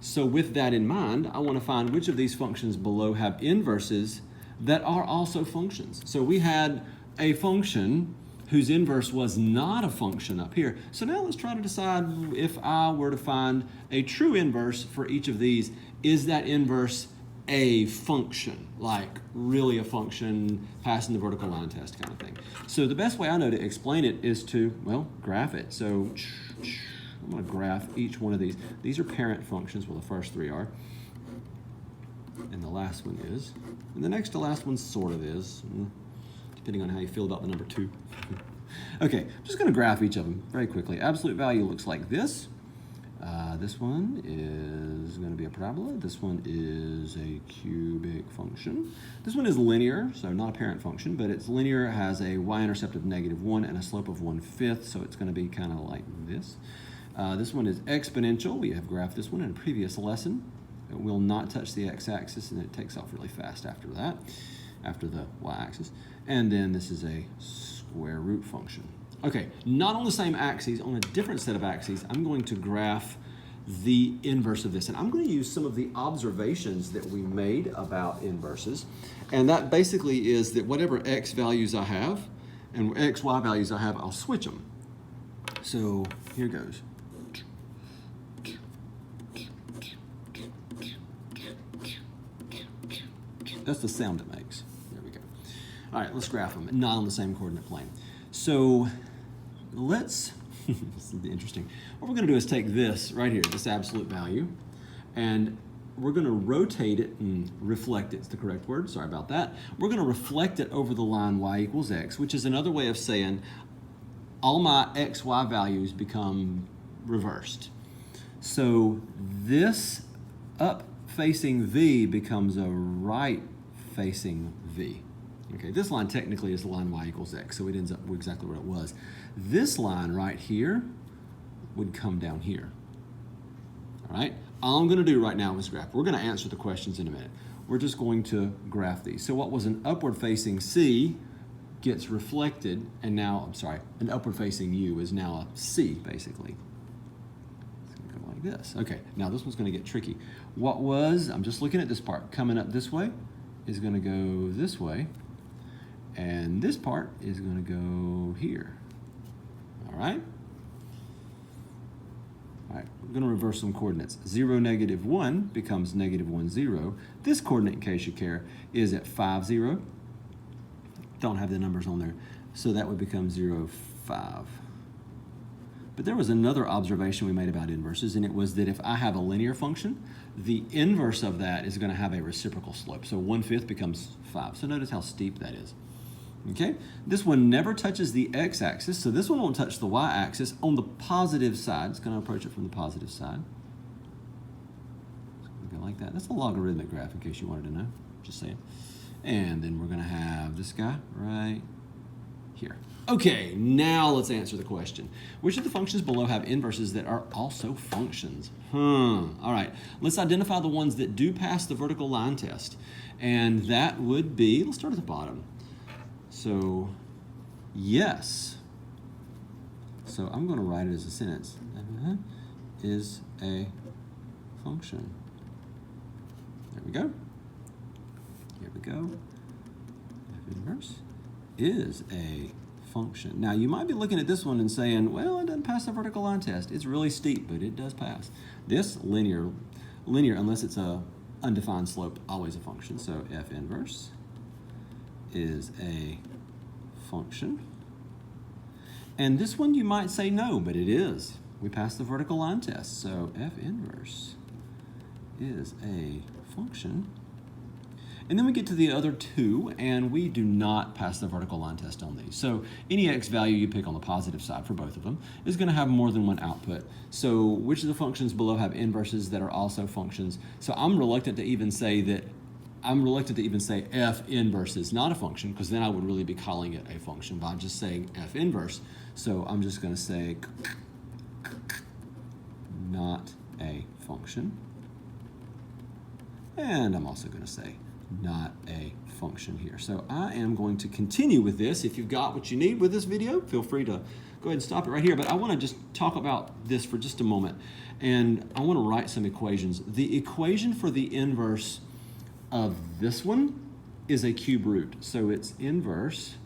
So with that in mind, I want to find which of these functions below have inverses that are also functions. So we had a function whose inverse was not a function up here. So now let's try to decide if I were to find a true inverse for each of these, is that inverse a function, like really a function, passing the vertical line test kind of thing. So the best way I know to explain it is to, well, graph it. So I'm going to graph each one of these. These are parent functions, well, the first three are. And the last one is. And the next to last one sort of is, depending on how you feel about the number 2. Okay, I'm just going to graph each of them very quickly. Absolute value looks like this. This one is going to be a parabola. This one is a cubic function. This one is linear, so not a parent function, but it's linear, has a y-intercept of -1 and a slope of 1/5, so it's going to be kind of like this. This one is exponential. We have graphed this one in a previous lesson. It will not touch the x-axis, and it takes off really fast after that, after the y-axis. And then this is a square root function. Okay, not on the same axes, on a different set of axes, I'm going to graph the inverse of this. And I'm going to use some of the observations that we made about inverses. And that basically is that whatever x values I have and x, y values I have, I'll switch them. So here goes. That's the sound it makes. There we go. All right, let's graph them, not on the same coordinate plane. So let's, this is interesting. What we're going to do is take this right here, this absolute value, and we're going to rotate it and reflect it. It's the correct word. Sorry about that. We're going to reflect it over the line y equals x, which is another way of saying all my x, y values become reversed. So this up-facing v becomes a right-facing v. Okay, this line technically is the line y equals x, so it ends up exactly where it was. This line right here would come down here. All right, all I'm going to do right now is graph. We're going to answer the questions in a minute. We're just going to graph these. So what was an upward-facing c gets reflected, and now, I'm sorry, an upward-facing u is now a c, basically. It's going to go like this. Okay, now this one's going to get tricky. What was, I'm just looking at this part, coming up this way is going to go this way. And this part is going to go here. All right? All right, we're going to reverse some coordinates. 0, -1 becomes -1, 0. This coordinate, in case you care, is at 5, 0. Don't have the numbers on there. So that would become 0, 5. But there was another observation we made about inverses, and it was that if I have a linear function, the inverse of that is going to have a reciprocal slope. So 1/5 becomes 5. So notice how steep that is. Okay, this one never touches the x-axis, so this one won't touch the y-axis on the positive side. It's going to approach it from the positive side. It's going to go like that. That's a logarithmic graph, in case you wanted to know. Just saying. And then we're going to have this guy right here. Okay, now let's answer the question. Which of the functions below have inverses that are also functions? All right, let's identify the ones that do pass the vertical line test. And that would be, let's start at the bottom. So, yes. So I'm going to write it as a sentence. Is a function. There we go. Here we go. F inverse is a function. Now, you might be looking at this one and saying, well, it doesn't pass the vertical line test. It's really steep, but it does pass. This linear, unless it's a undefined slope, always a function. So F inverse is a function. And this one you might say no, but it is. We passed the vertical line test. So F inverse is a function. And then we get to the other two, and we do not pass the vertical line test on these. So any x value you pick on the positive side for both of them is going to have more than one output. So which of the functions below have inverses that are also functions? So I'm reluctant to even say F inverse is not a function, because then I would really be calling it a function by just saying F inverse. So I'm just going to say not a function. And I'm also going to say not a function here. So I am going to continue with this. If you've got what you need with this video, feel free to go ahead and stop it right here, but I want to just talk about this for just a moment. And I want to write some equations. The equation for the inverse of this one is a cube root. So its inverse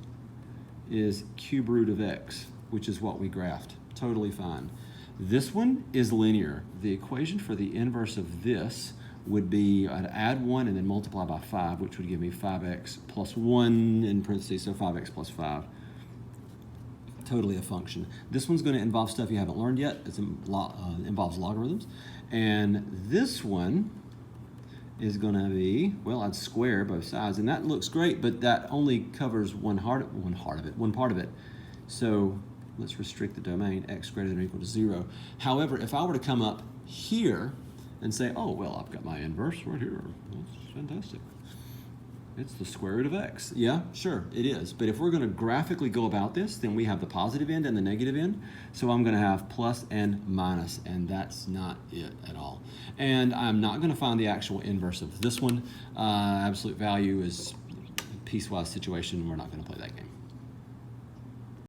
is cube root of x, which is what we graphed. Totally fine. This one is linear. The equation for the inverse of this would be I'd add 1 and then multiply by 5, which would give me 5x plus 1 in parentheses, so 5x plus 5. Totally a function. This one's going to involve stuff you haven't learned yet. It involves logarithms. And this one is going to be, well, I'd square both sides, and that looks great, but that only covers one part of it. So let's restrict the domain, x greater than or equal to 0. However, if I were to come up here and say, oh, well, I've got my inverse right here. That's fantastic. It's the square root of x. Yeah, sure, it is. But if we're going to graphically go about this, then we have the positive end and the negative end. So I'm going to have plus and minus, and that's not it at all. And I'm not going to find the actual inverse of this one. Absolute value is a piecewise situation, and we're not going to play that game.